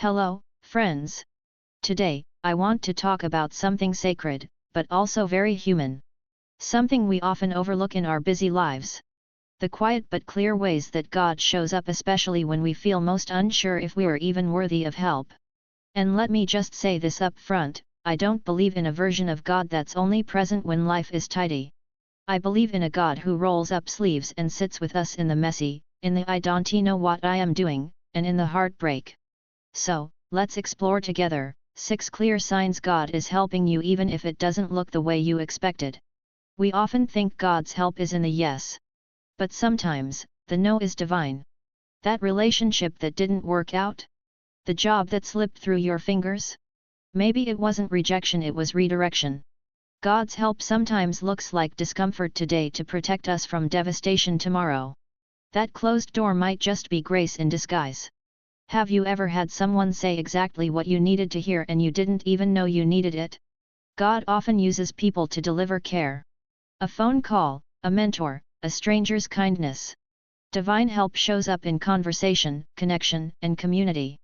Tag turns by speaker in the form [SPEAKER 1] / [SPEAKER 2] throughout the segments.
[SPEAKER 1] Hello, friends. Today, I want to talk about something sacred, but also very human. Something we often overlook in our busy lives. The quiet but clear ways that God shows up, especially when we feel most unsure if we are even worthy of help. And let me just say this up front, I don't believe in a version of God that's only present when life is tidy. I believe in a God who rolls up sleeves and sits with us in the messy, in the I don't know what I am doing, and in the heartbreak. So, let's explore together 6 clear signs God is helping you even if it doesn't look the way you expected. We often think God's help is in the yes. But sometimes, the no is divine. That relationship that didn't work out? The job that slipped through your fingers? Maybe it wasn't rejection, it was redirection. God's help sometimes looks like discomfort today to protect us from devastation tomorrow. That closed door might just be grace in disguise. Have you ever had someone say exactly what you needed to hear and you didn't even know you needed it? God often uses people to deliver care. A phone call, a mentor, a stranger's kindness. Divine help shows up in conversation, connection, and community.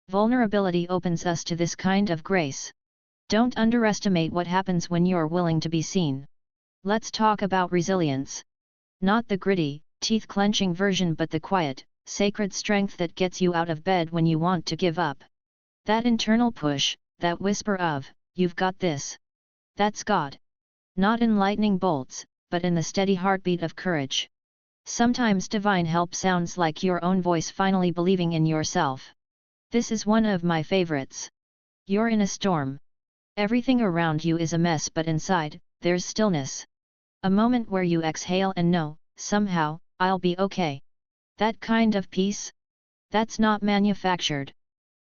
[SPEAKER 1] Vulnerability opens us to this kind of grace. Don't underestimate what happens when you're willing to be seen. Let's talk about resilience. Not the gritty, teeth-clenching version, but the quiet, sacred strength that gets you out of bed when you want to give up. That internal push, that whisper of, "You've got this." That's God. Not in lightning bolts, but in the steady heartbeat of courage. Sometimes divine help sounds like your own voice finally believing in yourself. This is one of my favorites. You're in a storm. Everything around you is a mess, but inside, there's stillness. A moment where you exhale and know, somehow, I'll be okay. That kind of peace? That's not manufactured.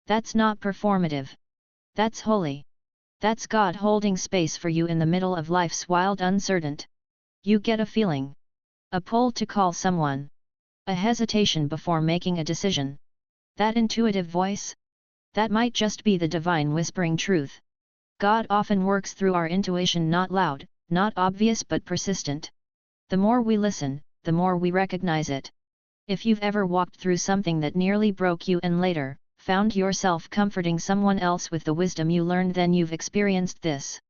[SPEAKER 1] That's not performative. That's holy. That's God holding space for you in the middle of life's wild uncertainty. You get a feeling. A pull to call someone. A hesitation before making a decision. That intuitive voice? That might just be the divine whispering truth. God often works through our intuition, not loud, not obvious, but persistent. The more we listen, the more we recognize it. If you've ever walked through something that nearly broke you and later, found yourself comforting someone else with the wisdom you learned, then you've experienced this.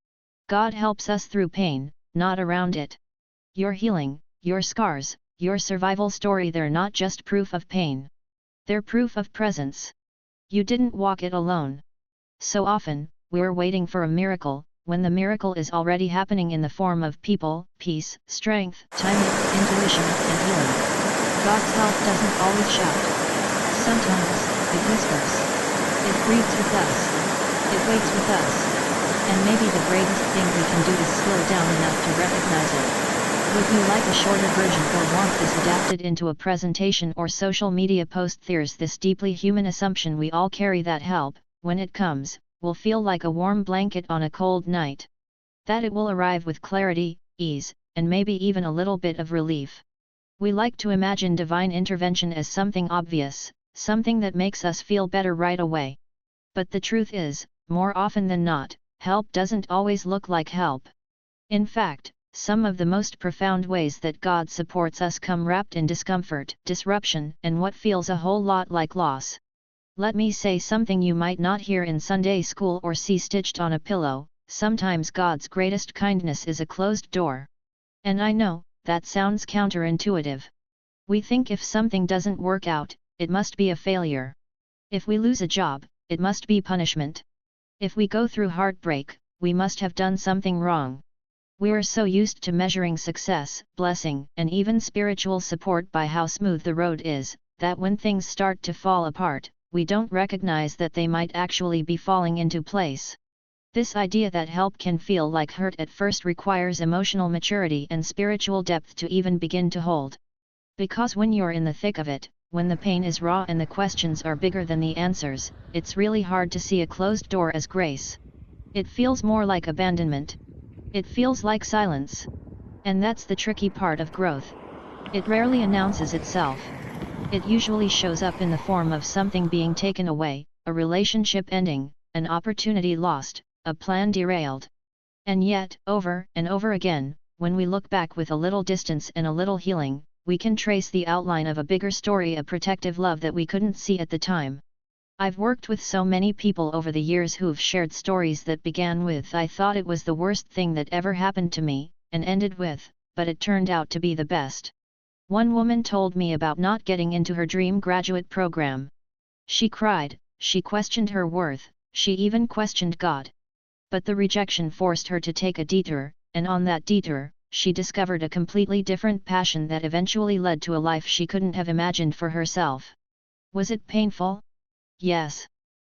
[SPEAKER 1] God helps us through pain, not around it. Your healing, your scars, your survival story, they're not just proof of pain. They're proof of presence. You didn't walk it alone. So often, we're waiting for a miracle, when the miracle is already happening in the form of people, peace, strength, timing, intuition, and healing. God's help doesn't always shout. Sometimes, it whispers. It breathes with us. It waits with us. And maybe the bravest thing we can do is slow down enough to recognize it. Would you like a shorter version or want this adapted into a presentation or social media post? There's this deeply human assumption we all carry that help, when it comes, will feel like a warm blanket on a cold night. That it will arrive with clarity, ease, and maybe even a little bit of relief. We like to imagine divine intervention as something obvious, something that makes us feel better right away. But the truth is, more often than not, help doesn't always look like help. In fact, some of the most profound ways that God supports us come wrapped in discomfort, disruption, and what feels a whole lot like loss. Let me say something you might not hear in Sunday school or see stitched on a pillow. Sometimes God's greatest kindness is a closed door. And I know, that sounds counterintuitive. We think if something doesn't work out, it must be a failure. If we lose a job, it must be punishment. If we go through heartbreak, we must have done something wrong. We're so used to measuring success, blessing, and even spiritual support by how smooth the road is, that when things start to fall apart, we don't recognize that they might actually be falling into place. This idea that help can feel like hurt at first requires emotional maturity and spiritual depth to even begin to hold. Because when you're in the thick of it, when the pain is raw and the questions are bigger than the answers, it's really hard to see a closed door as grace. It feels more like abandonment. It feels like silence. And that's the tricky part of growth. It rarely announces itself. It usually shows up in the form of something being taken away, a relationship ending, an opportunity lost, a plan derailed. And yet, over and over again, when we look back with a little distance and a little healing, we can trace the outline of a bigger story, a protective love that we couldn't see at the time. I've worked with so many people over the years who've shared stories that began with "I thought it was the worst thing that ever happened to me," and ended with "but it turned out to be the best." One woman told me about not getting into her dream graduate program. She cried, she questioned her worth, she even questioned God. But the rejection forced her to take a detour, and on that detour, she discovered a completely different passion that eventually led to a life she couldn't have imagined for herself. Was it painful? Yes.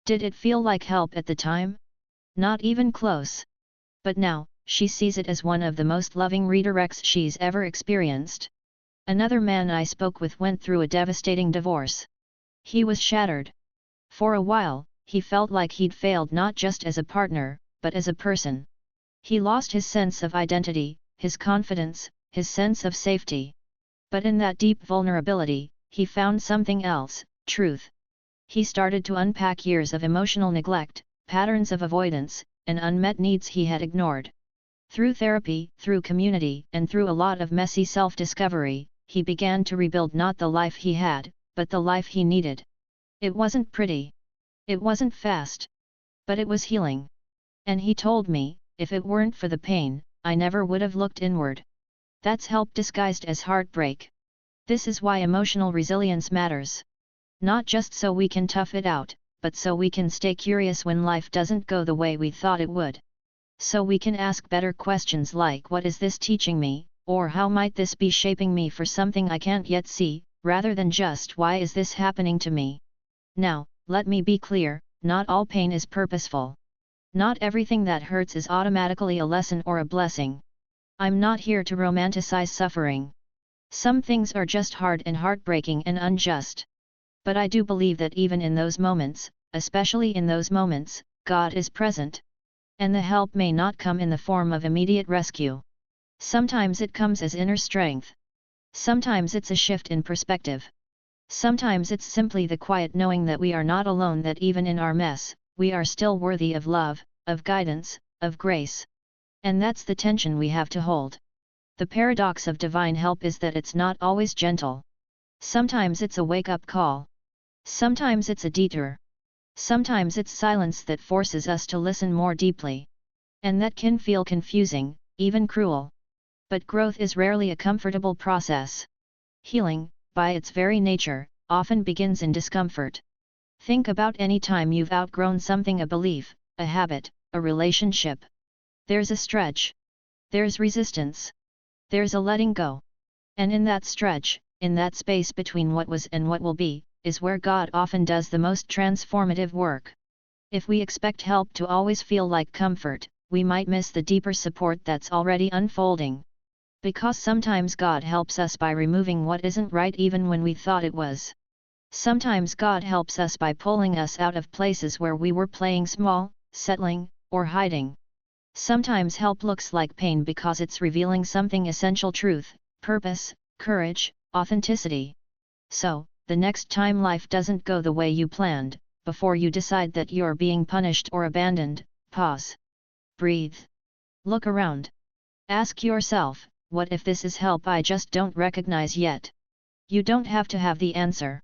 [SPEAKER 1] Did it feel like help at the time? Not even close. But now, she sees it as one of the most loving redirects she's ever experienced. Another man I spoke with went through a devastating divorce. He was shattered. For a while, he felt like he'd failed not just as a partner, but as a person. He lost his sense of identity, his confidence, his sense of safety. But in that deep vulnerability, he found something else: truth. He started to unpack years of emotional neglect, patterns of avoidance, and unmet needs he had ignored. Through therapy, through community, and through a lot of messy self-discovery, he began to rebuild not the life he had, but the life he needed. It wasn't pretty. It wasn't fast. But it was healing. And he told me, if it weren't for the pain, I never would have looked inward. That's help disguised as heartbreak. This is why emotional resilience matters. Not just so we can tough it out, but so we can stay curious when life doesn't go the way we thought it would. So we can ask better questions like, what is this teaching me, or how might this be shaping me for something I can't yet see, rather than just, why is this happening to me? Now, let me be clear, not all pain is purposeful. Not everything that hurts is automatically a lesson or a blessing. I'm not here to romanticize suffering. Some things are just hard and heartbreaking and unjust. But I do believe that even in those moments, especially in those moments, God is present. And the help may not come in the form of immediate rescue. Sometimes it comes as inner strength. Sometimes it's a shift in perspective. Sometimes it's simply the quiet knowing that we are not alone, that even in our mess, we are still worthy of love, of guidance, of grace. And that's the tension we have to hold. The paradox of divine help is that it's not always gentle. Sometimes it's a wake-up call. Sometimes it's a detour. Sometimes it's silence that forces us to listen more deeply. And that can feel confusing, even cruel. But growth is rarely a comfortable process. Healing, by its very nature, often begins in discomfort. Think about any time you've outgrown something: a belief, a habit, a relationship. There's a stretch. There's resistance. There's a letting go. And in that stretch, in that space between what was and what will be, is where God often does the most transformative work. If we expect help to always feel like comfort, we might miss the deeper support that's already unfolding. Because sometimes God helps us by removing what isn't right even when we thought it was. Sometimes God helps us by pulling us out of places where we were playing small, settling, or hiding. Sometimes help looks like pain because it's revealing something essential: truth, purpose, courage, authenticity. So, the next time life doesn't go the way you planned, before you decide that you're being punished or abandoned, pause. Breathe. Look around. Ask yourself, what if this is help I just don't recognize yet? You don't have to have the answer.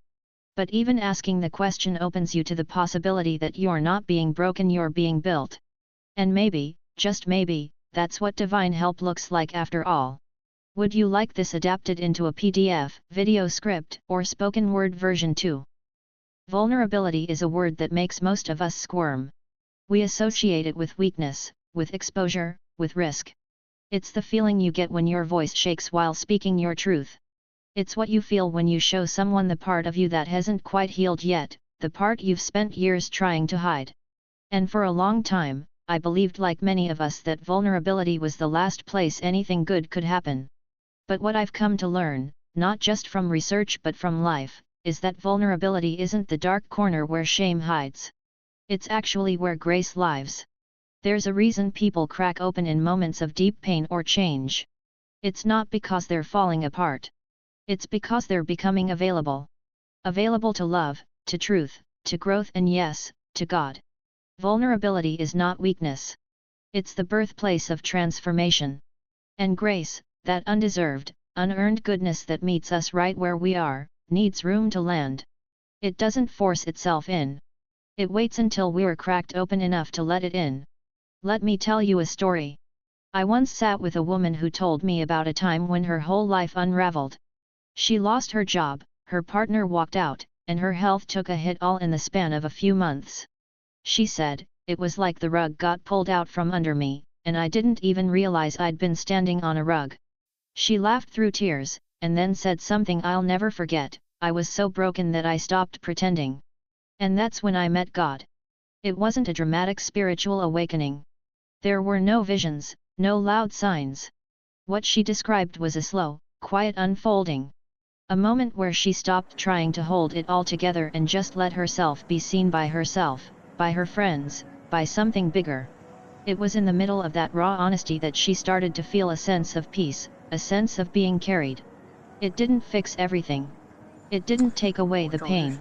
[SPEAKER 1] But even asking the question opens you to the possibility that you're not being broken, you're being built. And maybe, just maybe, that's what divine help looks like after all. Would you like this adapted into a PDF, video script, or spoken word version too? Vulnerability is a word that makes most of us squirm. We associate it with weakness, with exposure, with risk. It's the feeling you get when your voice shakes while speaking your truth. It's what you feel when you show someone the part of you that hasn't quite healed yet, the part you've spent years trying to hide. And for a long time, I believed, like many of us, that vulnerability was the last place anything good could happen. But what I've come to learn, not just from research but from life, is that vulnerability isn't the dark corner where shame hides. It's actually where grace lives. There's a reason people crack open in moments of deep pain or change. It's not because they're falling apart. It's because they're becoming available. Available to love, to truth, to growth, and yes, to God. Vulnerability is not weakness. It's the birthplace of transformation. And grace, that undeserved, unearned goodness that meets us right where we are, needs room to land. It doesn't force itself in. It waits until we're cracked open enough to let it in. Let me tell you a story. I once sat with a woman who told me about a time when her whole life unraveled. She lost her job, her partner walked out, and her health took a hit all in the span of a few months. She said, "It was like the rug got pulled out from under me, and I didn't even realize I'd been standing on a rug." She laughed through tears, and then said something I'll never forget, "I was so broken that I stopped pretending. And that's when I met God." It wasn't a dramatic spiritual awakening. There were no visions, no loud signs. What she described was a slow, quiet unfolding. A moment where she stopped trying to hold it all together and just let herself be seen by herself, by her friends, by something bigger. It was in the middle of that raw honesty that she started to feel a sense of peace, a sense of being carried. It didn't fix everything. It didn't take away the pain.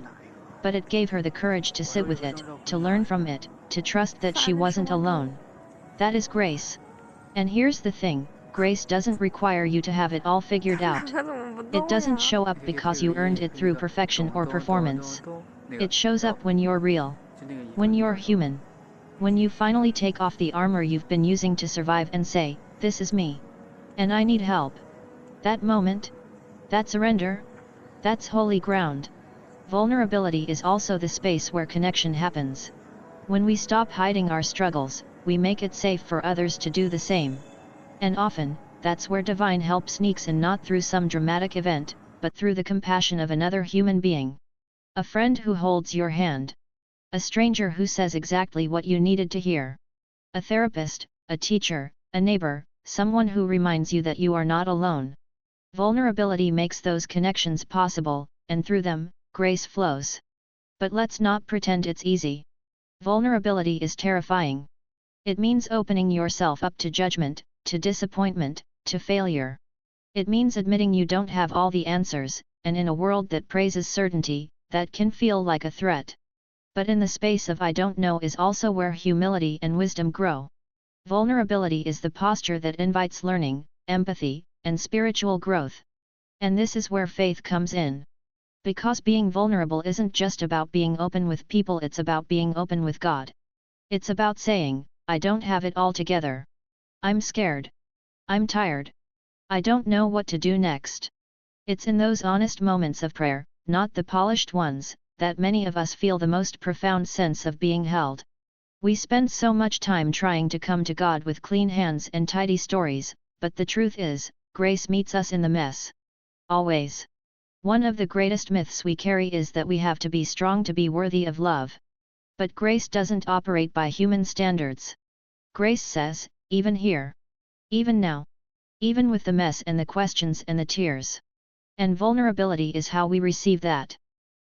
[SPEAKER 1] But it gave her the courage to sit with it, to learn from it, to trust that she wasn't alone. That is grace. And here's the thing, grace doesn't require you to have it all figured out. It doesn't show up because you earned it through perfection or performance. It shows up when you're real. When you're human. When you finally take off the armor you've been using to survive and say, "This is me. And I need help." That moment? That surrender? That's holy ground. Vulnerability is also the space where connection happens. When we stop hiding our struggles, we make it safe for others to do the same. And often, that's where divine help sneaks in, not through some dramatic event, but through the compassion of another human being. A friend who holds your hand. A stranger who says exactly what you needed to hear. A therapist, a teacher, a neighbor, someone who reminds you that you are not alone. Vulnerability makes those connections possible, and through them, grace flows. But let's not pretend it's easy. Vulnerability is terrifying. It means opening yourself up to judgment, to disappointment, to failure. It means admitting you don't have all the answers, and in a world that praises certainty, that can feel like a threat. But in the space of "I don't know" is also where humility and wisdom grow. Vulnerability is the posture that invites learning, empathy, and spiritual growth. And this is where faith comes in. Because being vulnerable isn't just about being open with people, it's about being open with God. It's about saying, "I don't have it all together. I'm scared. I'm tired. I don't know what to do next." It's in those honest moments of prayer, not the polished ones, that many of us feel the most profound sense of being held. We spend so much time trying to come to God with clean hands and tidy stories, but the truth is, grace meets us in the mess. Always. One of the greatest myths we carry is that we have to be strong to be worthy of love. But grace doesn't operate by human standards. Grace says, even here. Even now. Even with the mess and the questions and the tears. And vulnerability is how we receive that.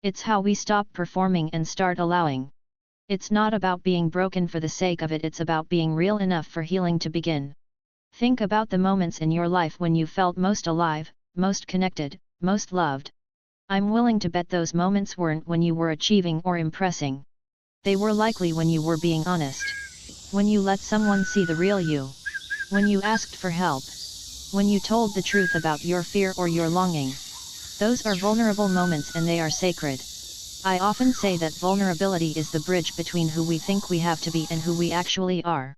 [SPEAKER 1] It's how we stop performing and start allowing. It's not about being broken for the sake of it, it's about being real enough for healing to begin. Think about the moments in your life when you felt most alive, most connected, most loved. I'm willing to bet those moments weren't when you were achieving or impressing. They were likely when you were being honest. When you let someone see the real you. When you asked for help. When you told the truth about your fear or your longing. Those are vulnerable moments and they are sacred. I often say that vulnerability is the bridge between who we think we have to be and who we actually are.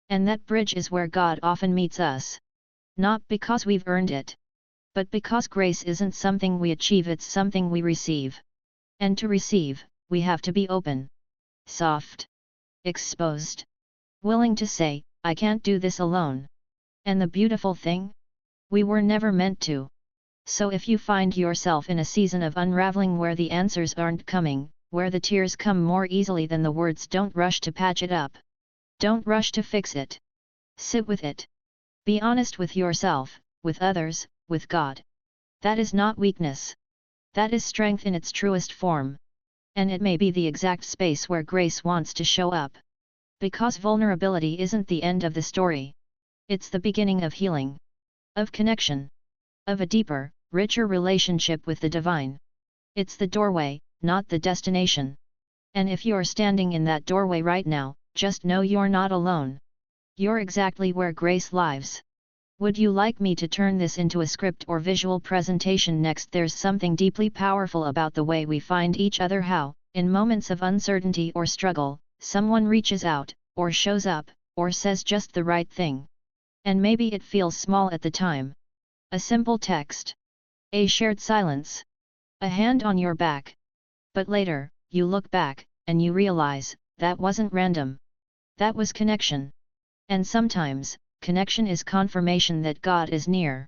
[SPEAKER 1] And that bridge is where God often meets us. Not because we've earned it. But because grace isn't something we achieve, it's something we receive. And to receive, we have to be open. Soft. Exposed. Willing to say, "I can't do this alone." And the beautiful thing? We were never meant to. So if you find yourself in a season of unraveling where the answers aren't coming, where the tears come more easily than the words, don't rush to patch it up. Don't rush to fix it. Sit with it. Be honest with yourself, with others, with God. That is not weakness. That is strength in its truest form. And it may be the exact space where grace wants to show up. Because vulnerability isn't the end of the story. It's the beginning of healing. Of connection. Of a deeper, richer relationship with the divine. It's the doorway, not the destination. And if you're standing in that doorway right now, just know you're not alone. You're exactly where grace lives. Would you like me to turn this into a script or visual presentation next? There's something deeply powerful about the way we find each other, how, In moments of uncertainty or struggle, someone reaches out, or shows up, or says just the right thing. And maybe it feels small at the time. A simple text. A shared silence. A hand on your back. But later, you look back, and you realize, that wasn't random. That was connection. And sometimes, connection is confirmation that God is near.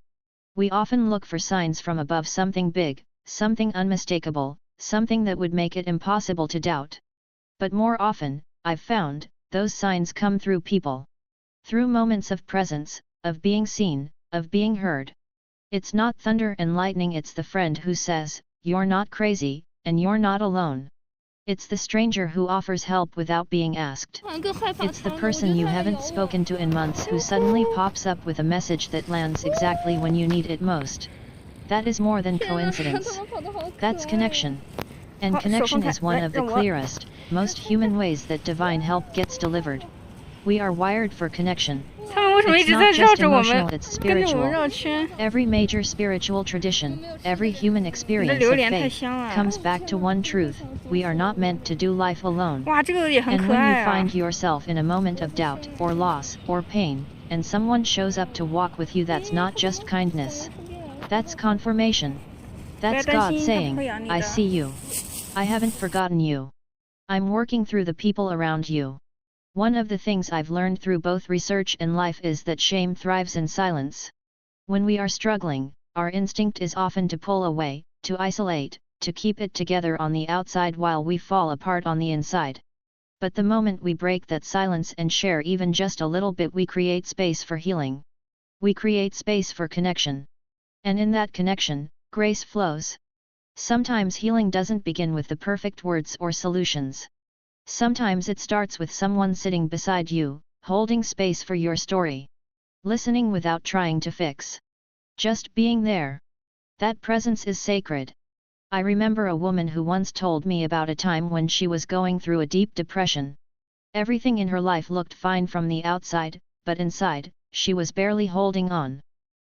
[SPEAKER 1] We often look for signs from above, something big, something unmistakable, something that would make it impossible to doubt. But more often, I've found, those signs come through people. Through moments of presence, of being seen, of being heard. It's not thunder and lightning, it's the friend who says, "You're not crazy, and you're not alone." It's the stranger who offers help without being asked. It's the person you haven't spoken to in months who suddenly pops up with a message that lands exactly when you need it most. That is more than coincidence. That's connection. And connection is one of the clearest, most human ways that divine help gets delivered. We are wired for connection. It's not just emotional, it's spiritual. Every major spiritual tradition, every human experience of faith, comes back to one truth: we are not meant to do life alone. And when you find yourself in a moment of doubt, or loss, or pain, and someone shows up to walk with you, that's not just kindness. That's confirmation. That's God saying, "I see you. I haven't forgotten you. I'm working through the people around you." One of the things I've learned through both research and life is that shame thrives in silence. When we are struggling, our instinct is often to pull away, to isolate, to keep it together on the outside while we fall apart on the inside. But the moment we break that silence and share even just a little bit, we create space for healing. We create space for connection. And in that connection, grace flows. Sometimes healing doesn't begin with the perfect words or solutions. Sometimes it starts with someone sitting beside you, holding space for your story. Listening without trying to fix. Just being there. That presence is sacred. I remember a woman who once told me about a time when she was going through a deep depression. Everything in her life looked fine from the outside, but inside, she was barely holding on.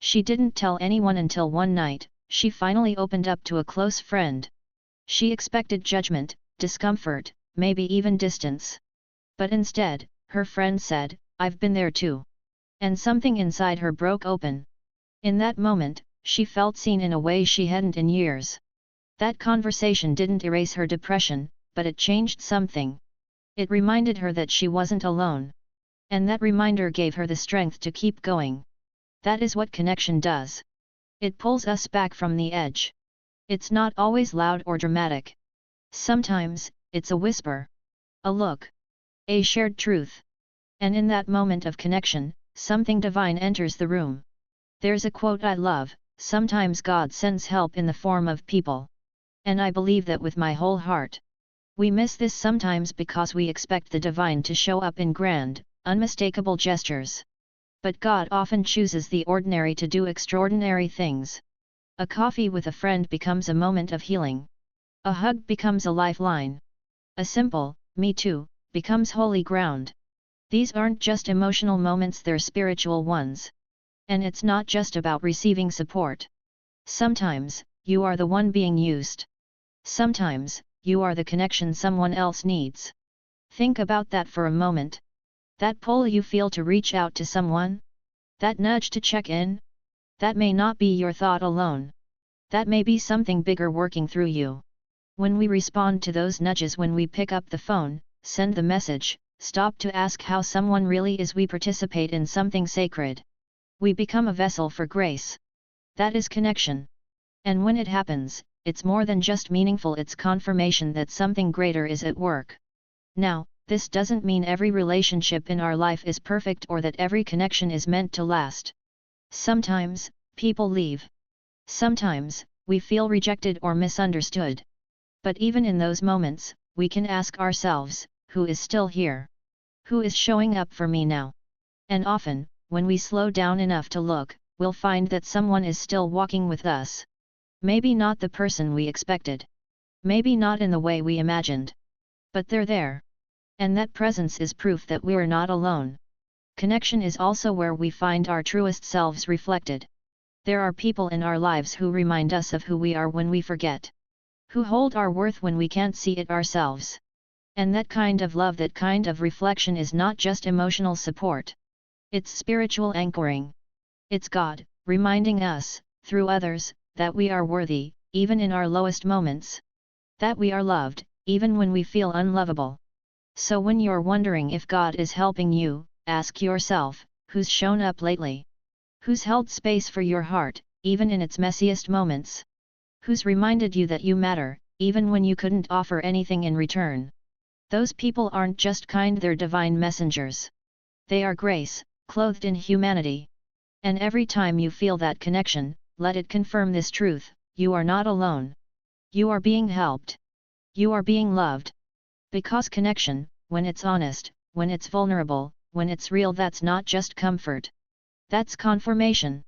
[SPEAKER 1] She didn't tell anyone until one night, she finally opened up to a close friend. She expected judgment, discomfort, maybe even distance. But instead, her friend said, "I've been there too." And something inside her broke open. In that moment, she felt seen in a way she hadn't in years. That conversation didn't erase her depression, but it changed something. It reminded her that she wasn't alone. And that reminder gave her the strength to keep going. That is what connection does. It pulls us back from the edge. It's not always loud or dramatic. Sometimes, it's a whisper. A look. A shared truth. And in that moment of connection, something divine enters the room. There's a quote I love: "Sometimes God sends help in the form of people." And I believe that with my whole heart. We miss this sometimes because we expect the divine to show up in grand, unmistakable gestures. But God often chooses the ordinary to do extraordinary things. A coffee with a friend becomes a moment of healing. A hug becomes a lifeline. A simple, "me too," becomes holy ground. These aren't just emotional moments, they're spiritual ones. And it's not just about receiving support. Sometimes, you are the one being used. Sometimes, you are the connection someone else needs. Think about that for a moment. That pull you feel to reach out to someone? That nudge to check in? That may not be your thought alone. That may be something bigger working through you. When we respond to those nudges, when we pick up the phone, send the message, stop to ask how someone really is, we participate in something sacred. We become a vessel for grace. That is connection. And when it happens, it's more than just meaningful, it's confirmation that something greater is at work. Now, this doesn't mean every relationship in our life is perfect or that every connection is meant to last. Sometimes, people leave. Sometimes, we feel rejected or misunderstood. But even in those moments, we can ask ourselves, who is still here? Who is showing up for me now? And often, when we slow down enough to look, we'll find that someone is still walking with us. Maybe not the person we expected. Maybe not in the way we imagined. But they're there. And that presence is proof that we're not alone. Connection is also where we find our truest selves reflected. There are people in our lives who remind us of who we are when we forget. who hold our worth when we can't see it ourselves. And that kind of love, that kind of reflection is not just emotional support. It's spiritual anchoring. It's God, reminding us, through others, that we are worthy, even in our lowest moments. That we are loved, even when we feel unlovable. So when you're wondering if God is helping you, ask yourself, who's shown up lately? Who's held space for your heart, even in its messiest moments? Who's reminded you that you matter, even when you couldn't offer anything in return? Those people aren't just kind, they're divine messengers. They are grace, clothed in humanity. And every time you feel that connection, let it confirm this truth: you are not alone. You are being helped. You are being loved. Because connection, when it's honest, when it's vulnerable, when it's real, that's not just comfort. That's confirmation.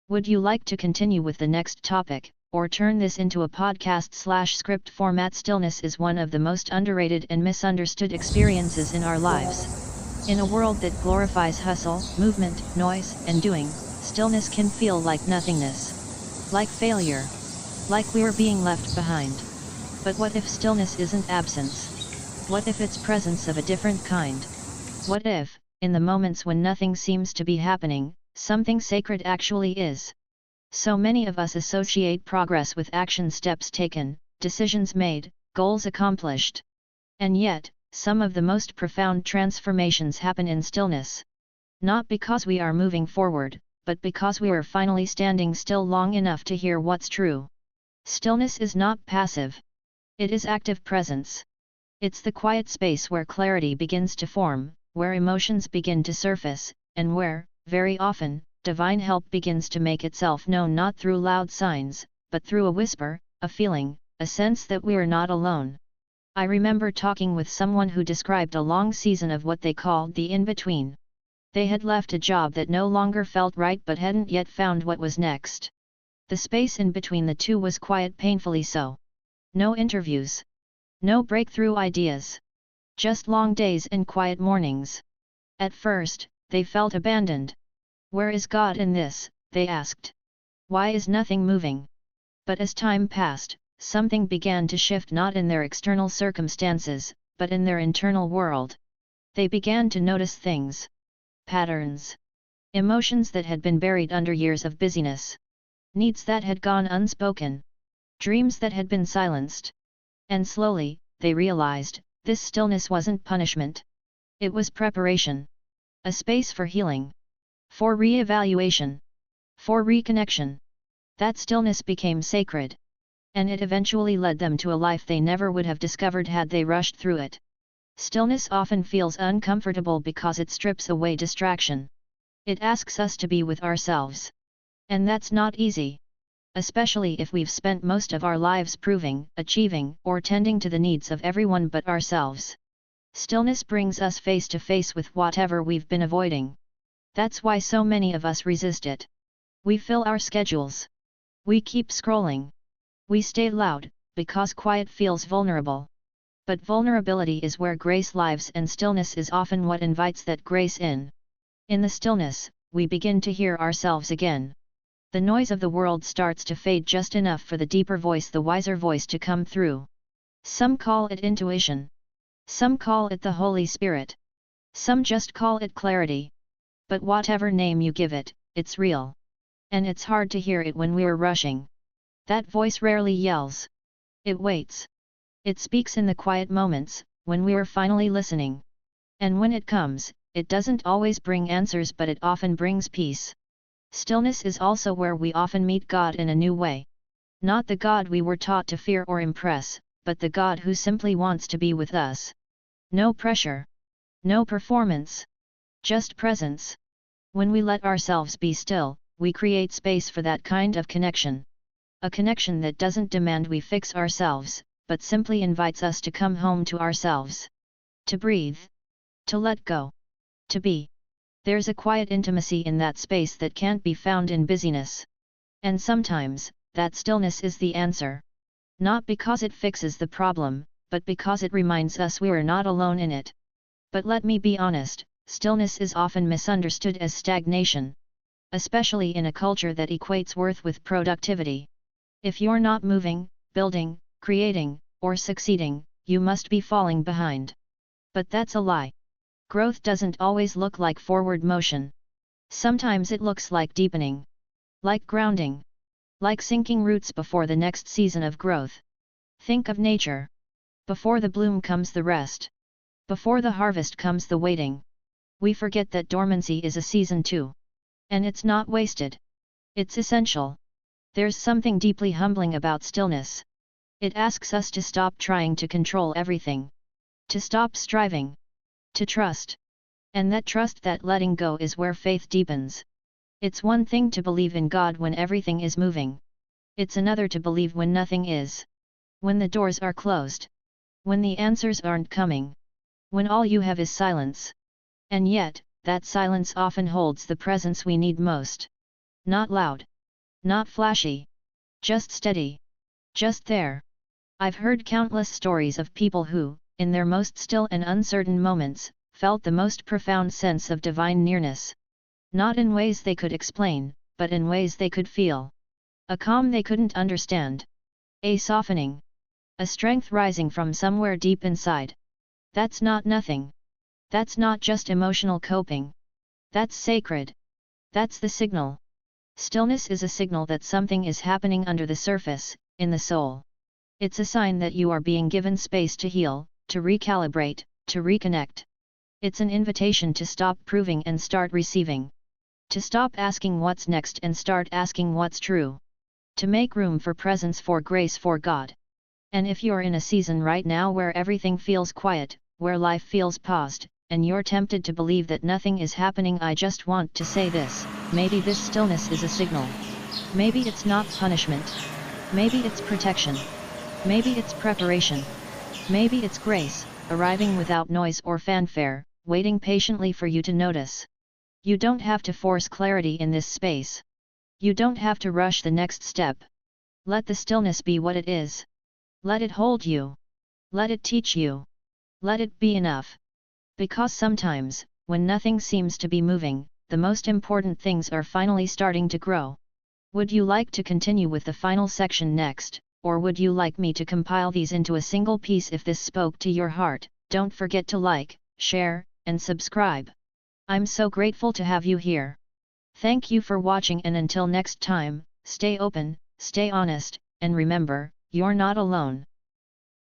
[SPEAKER 1] Would you like to continue with the next topic, or turn this into a podcast/script format? Stillness is one of the most underrated and misunderstood experiences in our lives. In a world that glorifies hustle, movement, noise, and doing, stillness can feel like nothingness. Like failure. Like we're being left behind. But what if stillness isn't absence? What if it's presence of a different kind? What if, in the moments when nothing seems to be happening, something sacred actually is? So many of us associate progress with action steps taken, decisions made, goals accomplished. And yet, some of the most profound transformations happen in stillness. Not because we are moving forward, but because we are finally standing still long enough to hear what's true. Stillness is not passive. It is active presence. It's the quiet space where clarity begins to form, where emotions begin to surface, and where, very often, divine help begins to make itself known, not through loud signs, but through a whisper, a feeling, a sense that we're not alone. I remember talking with someone who described a long season of what they called the in-between. They had left a job that no longer felt right but hadn't yet found what was next. The space in between the two was quiet, painfully so. No interviews. No breakthrough ideas. Just long days and quiet mornings. At first, they felt abandoned. Where is God in this? They asked. Why is nothing moving? But as time passed, something began to shift, not in their external circumstances, but in their internal world. They began to notice things. Patterns. Emotions that had been buried under years of busyness. Needs that had gone unspoken. Dreams that had been silenced. And slowly, they realized, this stillness wasn't punishment. It was preparation. A space for healing. For re-evaluation. For reconnection. That stillness became sacred. And it eventually led them to a life they never would have discovered had they rushed through it. Stillness often feels uncomfortable because it strips away distraction. It asks us to be with ourselves. And that's not easy. Especially if we've spent most of our lives proving, achieving, or tending to the needs of everyone but ourselves. Stillness brings us face to face with whatever we've been avoiding. That's why so many of us resist it. We fill our schedules. We keep scrolling. We stay loud, because quiet feels vulnerable. But vulnerability is where grace lives, and stillness is often what invites that grace in. In the stillness, we begin to hear ourselves again. The noise of the world starts to fade just enough for the deeper voice, the wiser voice, to come through. Some call it intuition. Some call it the Holy Spirit. Some just call it clarity. But whatever name you give it, it's real. And it's hard to hear it when we're rushing. That voice rarely yells. It waits. It speaks in the quiet moments, when we're finally listening. And when it comes, it doesn't always bring answers, but it often brings peace. Stillness is also where we often meet God in a new way. Not the God we were taught to fear or impress, but the God who simply wants to be with us. No pressure. No performance. Just presence. When we let ourselves be still, we create space for that kind of connection. A connection that doesn't demand we fix ourselves, but simply invites us to come home to ourselves. To breathe. To let go. To be. There's a quiet intimacy in that space that can't be found in busyness. And sometimes, that stillness is the answer. Not because it fixes the problem, but because it reminds us we're not alone in it. But let me be honest, stillness is often misunderstood as stagnation. Especially in a culture that equates worth with productivity. If you're not moving, building, creating, or succeeding, you must be falling behind. But that's a lie. Growth doesn't always look like forward motion. Sometimes it looks like deepening. Like grounding. Like sinking roots before the next season of growth. Think of nature. Before the bloom comes the rest. Before the harvest comes the waiting. We forget that dormancy is a season too. And it's not wasted. It's essential. There's something deeply humbling about stillness. It asks us to stop trying to control everything. To stop striving. To trust. And that trust, that letting go, is where faith deepens. It's one thing to believe in God when everything is moving. It's another to believe when nothing is. When the doors are closed. When the answers aren't coming. When all you have is silence. And yet, that silence often holds the presence we need most. Not loud. Not flashy. Just steady. Just there. I've heard countless stories of people who, in their most still and uncertain moments, felt the most profound sense of divine nearness. Not in ways they could explain, but in ways they could feel. A calm they couldn't understand. A softening. A strength rising from somewhere deep inside. That's not nothing. That's not just emotional coping. That's sacred. That's the signal. Stillness is a signal that something is happening under the surface, in the soul. It's a sign that you are being given space to heal, to recalibrate, to reconnect. It's an invitation to stop proving and start receiving. To stop asking what's next and start asking what's true. To make room for presence, for grace, for God. And if you're in a season right now where everything feels quiet, where life feels paused, and you're tempted to believe that nothing is happening, I just want to say this: maybe this stillness is a signal. Maybe it's not punishment. Maybe it's protection. Maybe it's preparation. Maybe it's grace, arriving without noise or fanfare, waiting patiently for you to notice. You don't have to force clarity in this space. You don't have to rush the next step. Let the stillness be what it is. Let it hold you. Let it teach you. Let it be enough. Because sometimes, when nothing seems to be moving, the most important things are finally starting to grow. Would you like to continue with the final section next, or would you like me to compile these into a single piece? If this spoke to your heart, don't forget to like, share, and subscribe. I'm so grateful to have you here. Thank you for watching, and until next time, stay open, stay honest, and remember, you're not alone.